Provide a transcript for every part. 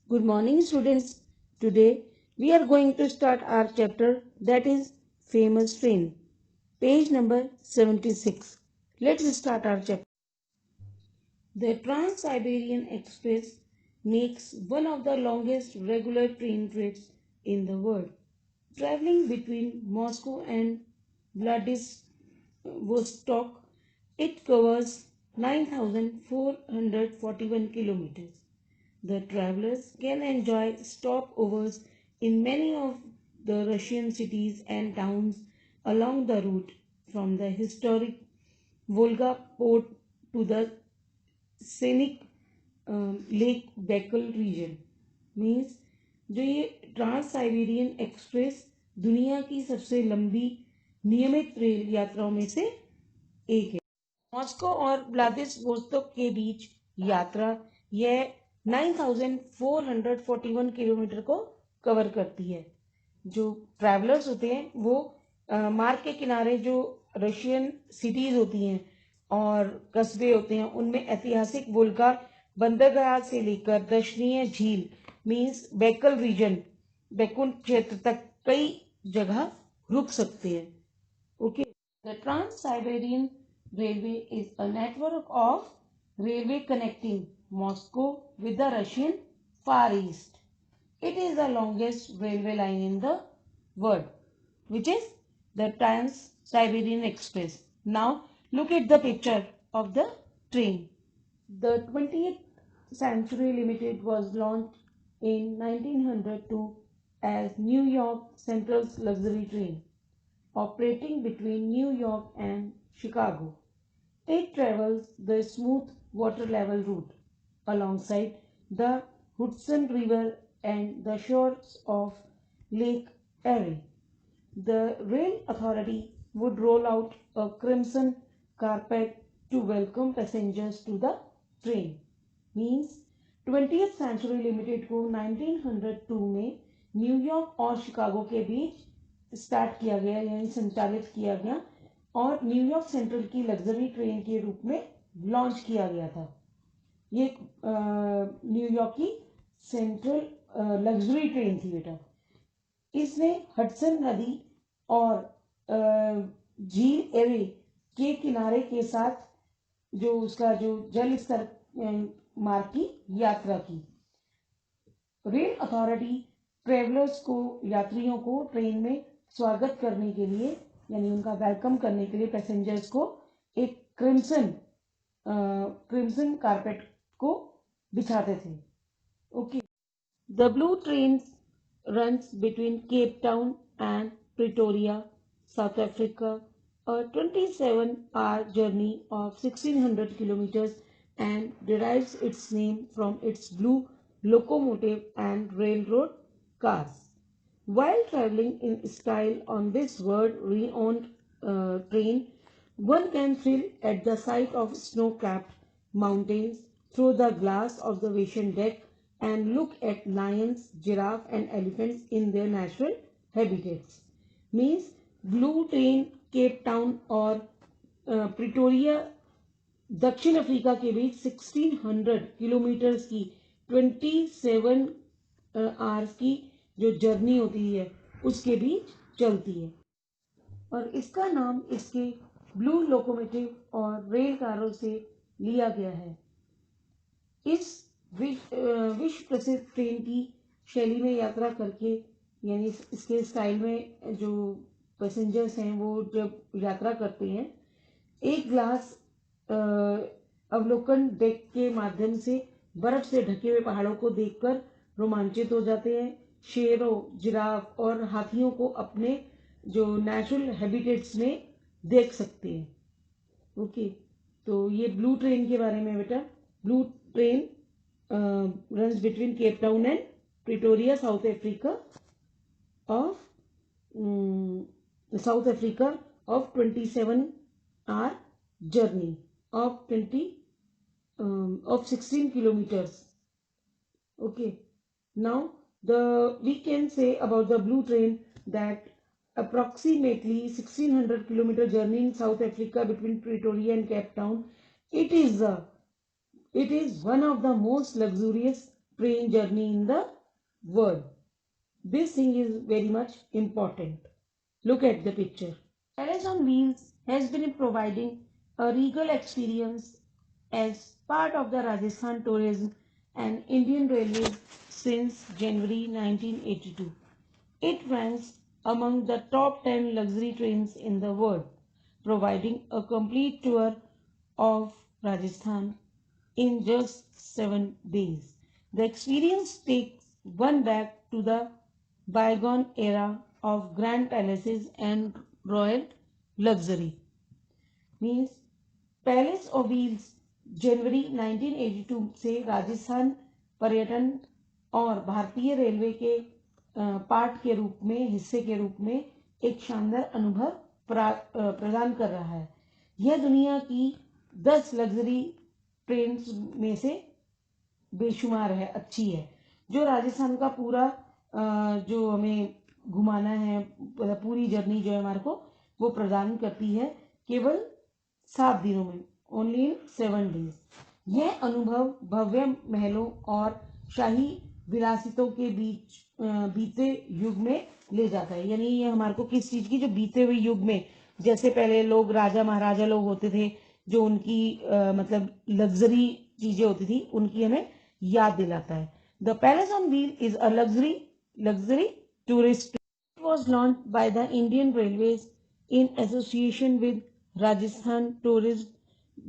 Good morning, students. Today we are going to start our chapter, that is Famous Train, page number 76. Let's start our chapter. The Trans-Siberian Express makes one of the longest regular train trips in the world, traveling between Moscow and Vladivostok. It covers 9,441 kilometers. The travelers can enjoy stopovers in many of the Russian cities and towns along the route, from the historic Volga port to the scenic lake Baikal region means जो ये trans Siberian express दुनिया की सबसे लंबी नियमित rail यात्राओं में से एक है। मॉस्को और व्लादिवोस्तोक के बीच यात्रा यह 9,441 किलोमीटर को कवर करती है। जो ट्रैवलर्स होते हैं वो मार्ग के किनारे जो रशियन सिटीज होती हैं और कस्बे होते हैं उनमें ऐतिहासिक वोल्गा बंदरगाह से लेकर दर्शनीय झील मीन्स बैकल रीजन बैकुंठ क्षेत्र तक कई जगह रुक सकते हैं। Okay, the trans Siberian railway is a network of railway connecting Moscow with the Russian Far East. It is the longest railway line in the world, which is the Trans-Siberian Express. Now, look at the picture of the train. The 20th Century Limited was launched in 1902 as New York Central's luxury train, operating between New York and Chicago. It travels the smooth water level route alongside the Hudson River and the shores of Lake Erie. The rail authority would roll out a crimson carpet to welcome passengers to the train. Means 20th Century Limited को 1902 में New York और Chicago के बीच start किया गया यानी संचालित किया गया और न्यूयॉर्क सेंट्रल की लग्जरी ट्रेन के रूप में लॉन्च किया गया था। ये न्यूयॉर्क की सेंट्रल लग्जरी ट्रेन थी बेटा। इसने हडसन नदी और झील एरे के किनारे के साथ जो उसका जो जल स्तर मार्ग की यात्रा की। रेल अथॉरिटी ट्रेवलर्स को यात्रियों को ट्रेन में स्वागत करने के लिए यानी उनका वेलकम करने के लिए पैसेंजर्स को एक क्रिम्सन कारपेट को बिछाते थे। Okay, the blue train runs between Cape Town and Pretoria, South Africa, a 27-hour journey of 1600 kilometers and derives its name from its blue locomotive and railroad cars. While traveling in style on this world-renowned train, one can thrill at the sight of snow-capped mountains through the glass observation deck and look at lions, giraffe and elephants in their natural habitats. Means blue train Cape Town और Pretoria दक्षिण Africa के बीच 1600 kilometres की 27 hours की जो journey होती है उसके बीच चलती है और इसका नाम इसके ब्लू लोकोमोटिव और रेल कारों से लिया गया है। इस विश्व प्रसिद्ध ट्रेन की शैली में यात्रा करके यानी इसके स्टाइल में जो पैसेंजर्स हैं वो जब यात्रा करते हैं एक ग्लास अवलोकन डेक के माध्यम से बर्फ से ढके हुए पहाड़ों को देखकर रोमांचित हो जाते हैं। शेरों, जिराफ और हाथियों को अपने जो नेचुरल हैबिटेट्स में देख सकते हैं। ओके, तो ये ब्लू ट्रेन के बारे में बेटा। Blue train runs between Cape Town and Pretoria, South Africa of 27-hour journey of 16 kilometers. Okay, now we can say about the blue train that approximately 1600 kilometer journey in South Africa between Pretoria and Cape Town. It is one of the most luxurious train journey in the world. This thing is very much important. Look at the picture. Palace on Wheels has been providing a regal experience as part of the Rajasthan Tourism and Indian Railways since January 1982. It ranks among the top 10 luxury trains in the world, providing a complete tour of Rajasthan in just 7 days. The experience takes one back to the bygone era of grand palaces and royal luxury. Means palace of wheels जनवरी 1982 से राजस्थान पर्यटन और भारतीय railway के part के रूप में हिस्से के रूप में एक शानदार अनुभव प्रदान कर रहा है। यह दुनिया की 10 लग्जरी ट्रेन में से बेशुमार है, अच्छी है, जो राजस्थान का पूरा जो हमें घुमाना है, पूरी जर्नी जो है हमारे को वो प्रदान करती है केवल 7 दिनों में, ओनली इन 7 डेज। यह अनुभव भव्य महलों और शाही विलासितों के बीच बीते युग में ले जाता है। यानी ये हमारे को किस चीज की, जो बीते हुए युग में, जैसे पहले लोग राजा महाराजा लोग होते थे, जो उनकी मतलब लग्जरी चीजें होती थी, उनकी हमें याद दिलाता है। The palace on wheel is a luxury tourist. It was launch by the Indian railways in association with Rajasthan Tourism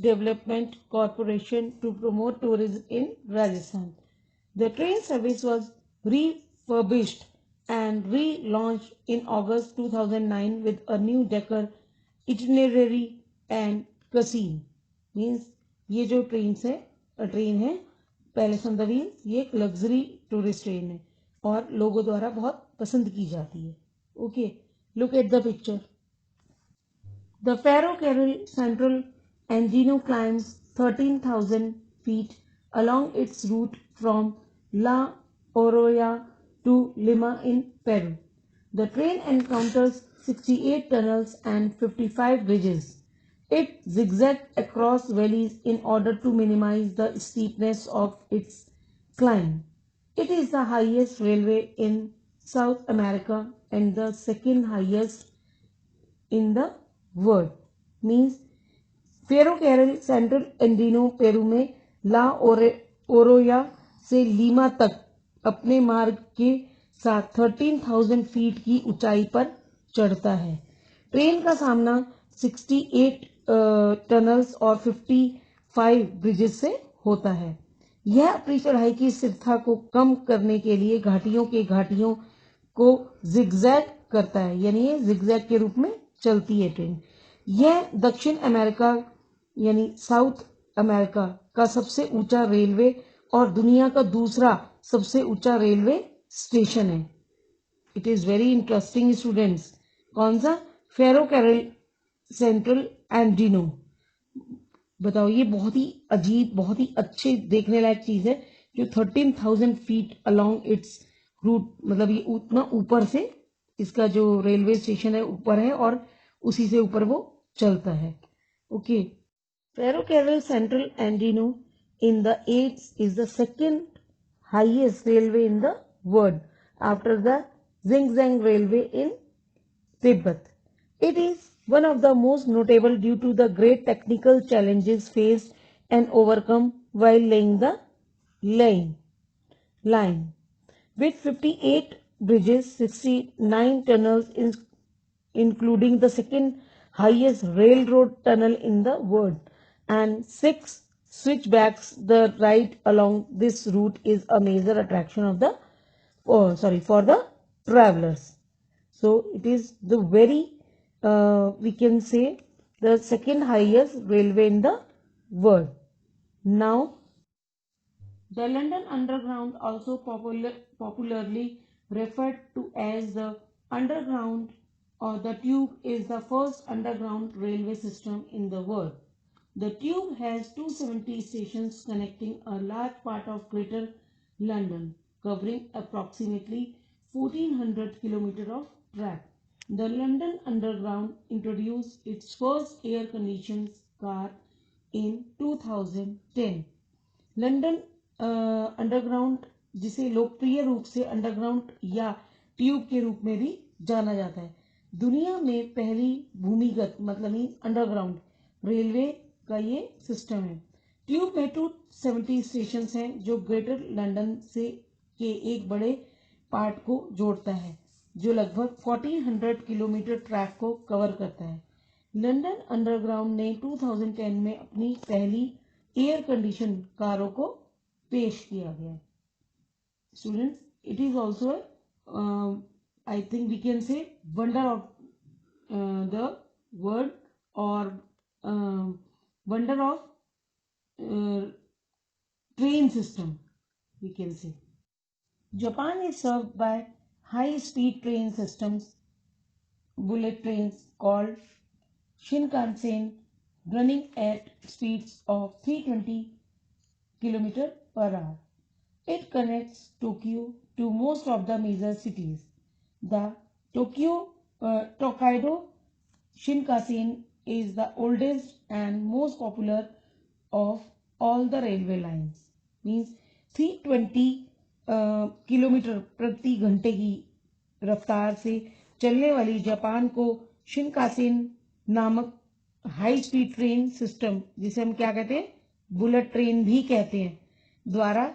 Development Corporation to promote tourism in Rajasthan. The train service was refurbished and relaunched in August 2009 with a new decker, itinerary and cuisine. Means ये जो train है palace on the wheel, ये एक luxury tourist train है और लोगों द्वारा बहुत पसंद की जाती है। Okay, look at the picture. The Faro Carol Central Andino climbs 13,000 feet along its route from La Oroya to Lima in Peru. The train encounters 68 tunnels and 55 bridges. It zigzags across valleys in order to minimize the steepness of its climb. It is the highest railway in South America and the second highest in the world. Means Ferrocarril Central Andino Peru में La ओरोया से Lima तक अपने मार्ग के साथ 13,000 feet की ऊंचाई पर चढ़ता है। ट्रेन का सामना 68 टनल्स और 55 ब्रिजेस से होता है। यह अपनी चढ़ाई की स्थिरता को कम करने के लिए घाटियों को जिगजैग करता है, यानी ये जिगजैग के रूप में चलती है ट्रेन। यह दक्षिण अमेरिका यानी साउथ अमेरिका का सबसे ऊंचा रेलवे और दुनिया का दूसरा सबसे ऊंचा रेलवे स्टेशन है। It is very interesting students. कौन सा? फेरो कैरल सेंट्रल एंडिनो। बताओ, ये बहुत ही अजीब, बहुत ही अच्छे देखने लायक चीज है, जो 13,000 फीट अलोंग इट्स रूट, मतलब ये उतना ऊपर से इसका जो रेलवे स्टेशन है ऊपर है और उसी से ऊपर वो चलता है। Okay, Ferrocarril Central Andino in the Andes is the second highest railway in the world after the Qingzang railway in Tibet. It is one of the most notable due to the great technical challenges faced and overcome while laying the line. With 58 bridges, 69 tunnels, including the second highest railroad tunnel in the world, and 6 switchbacks, the ride along this route is a major attraction of the for the travelers. So it is the very we can say the second highest railway in the world. Now, the London Underground, also popularly referred to as the Underground or the Tube, is the first underground railway system in the world. The Tube has 270 stations connecting a large part of Greater London, covering approximately 1,400 kilometers of track. The London Underground introduced its first air-conditioned car in 2010. London Underground जिसे लोकप्रिय रूप से underground या tube के रूप में भी जाना जाता है। दुनिया में पहली भूमिगत मतलब मीन अंडरग्राउंड रेलवे का ये सिस्टम है। ट्यूब में 270 स्टेशन हैं जो ग्रेटर लंदन से के एक बड़े पार्ट को जोड़ता है, जो लगभग 1400 किलोमीटर ट्रैक को कवर करता है। लंदन अंडरग्राउंड ने 2010 में अपनी पहली एयर कंडीशन कारों को पेश किया गया। Students, it is also I think we can say wonder of the world or wonder of train system, we can say. Japan is served by high-speed train systems, bullet trains called Shinkansen, running at speeds of 320 km per hour. It connects Tokyo to most of the major cities. The Tokaido Shinkansen is the oldest and most popular of all the railway lines. Means 320 kilometre प्रति घंटे की रफ्तार से चलने वाली Japan को शिनकासेन नामक high speed train system, जिसे हम क्या कहते हैं, बुलेट ट्रेन भी कहते हैं, द्वारा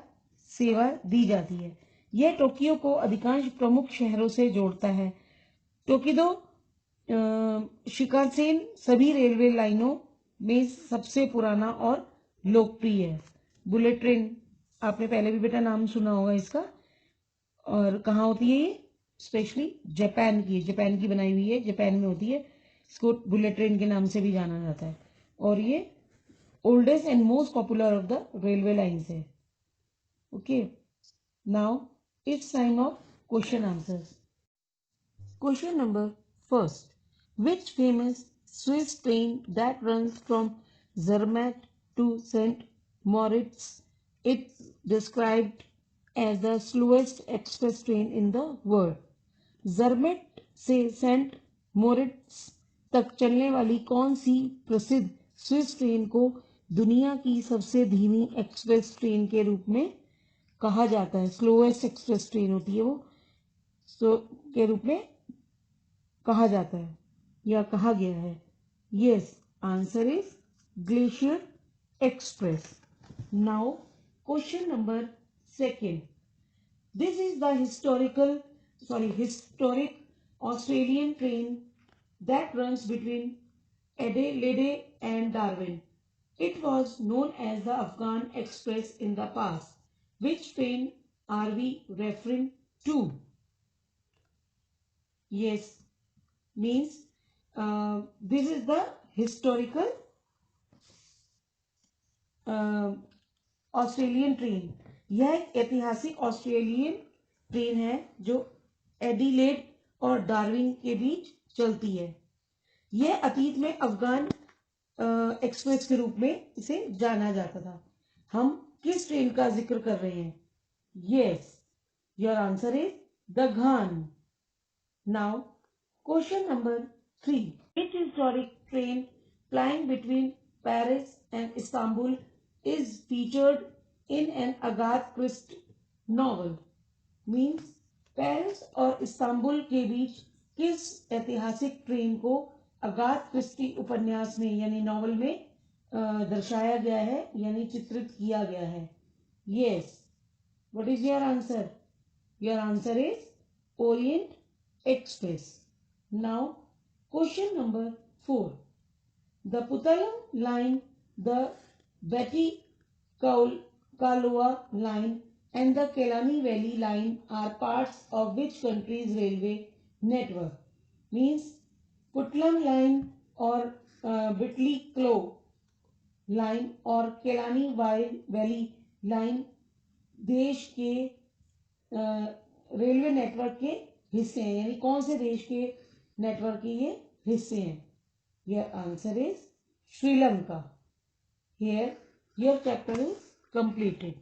सेवा दी जाती है। यह टोक्यो को अधिकांश प्रमुख शहरों से जोड़ता है। टोकिदो शिकानसेन सभी रेलवे लाइनों में सबसे पुराना और लोकप्रिय है। बुलेट ट्रेन आपने पहले भी बेटा नाम सुना होगा इसका। और कहाँ होती है ये? स्पेशली जापान की बनाई हुई है, जापान में होती है। इसको बुलेट ट्रेन के नाम से भी जाना जाता है और ये oldest and most popular of the railway lines है। Okay, now it's time of question answers. Question number first, which famous Swiss train that runs from Zermatt to St. Moritz is described as the slowest express train in the world? Zermatt से Saint मोरिट्स तक चलने वाली कौन सी प्रसिद्ध Swiss train को दुनिया की सबसे धीमी एक्सप्रेस ट्रेन के रूप में कहा जाता है? स्लोएस्ट एक्सप्रेस ट्रेन होती है वो, के रूप में कहा जाता है या कहा गया है। Yes, answer is glacier express. Now question number second, this is the historic Australian train that runs between Adelaide and Darwin. It was known as the Afghan Express in the past. Which train are we referring to? Yes, means this is the historical Australian train. यह एक ऐतिहासिक Australian train है जो Adelaide और Darwin के बीच चलती है। यह अतीत में अफगान एक्सप्रेस के रूप में इसे जाना जाता था। हम किस ट्रेन का जिक्र कर रहे हैं? Yes, your answer is the Ghan. Now question number 3, which historic train plying between Paris and Istanbul is featured in an Agatha Christie novel? Means Paris और इस्तांबुल के बीच किस ऐतिहासिक ट्रेन को अगाथा क्रिस्टी उपन्यास में यानी नॉवल में दर्शाया गया है यानी चित्रित किया गया है? Yes, what is your answer? Your answer is Orient Express. Now question number 4, the Puttalam line, the Batticaloa line and the Kelani Valley line are parts of which country's railway network? Means Putlam line और Bitli Klo line और Kelani Valley line देश के railway network के हिस्से हैं, यानी कौन से देश के नेटवर्क के ये हिस्से हैं? Your answer is Sri Lanka. Here your chapter is completed.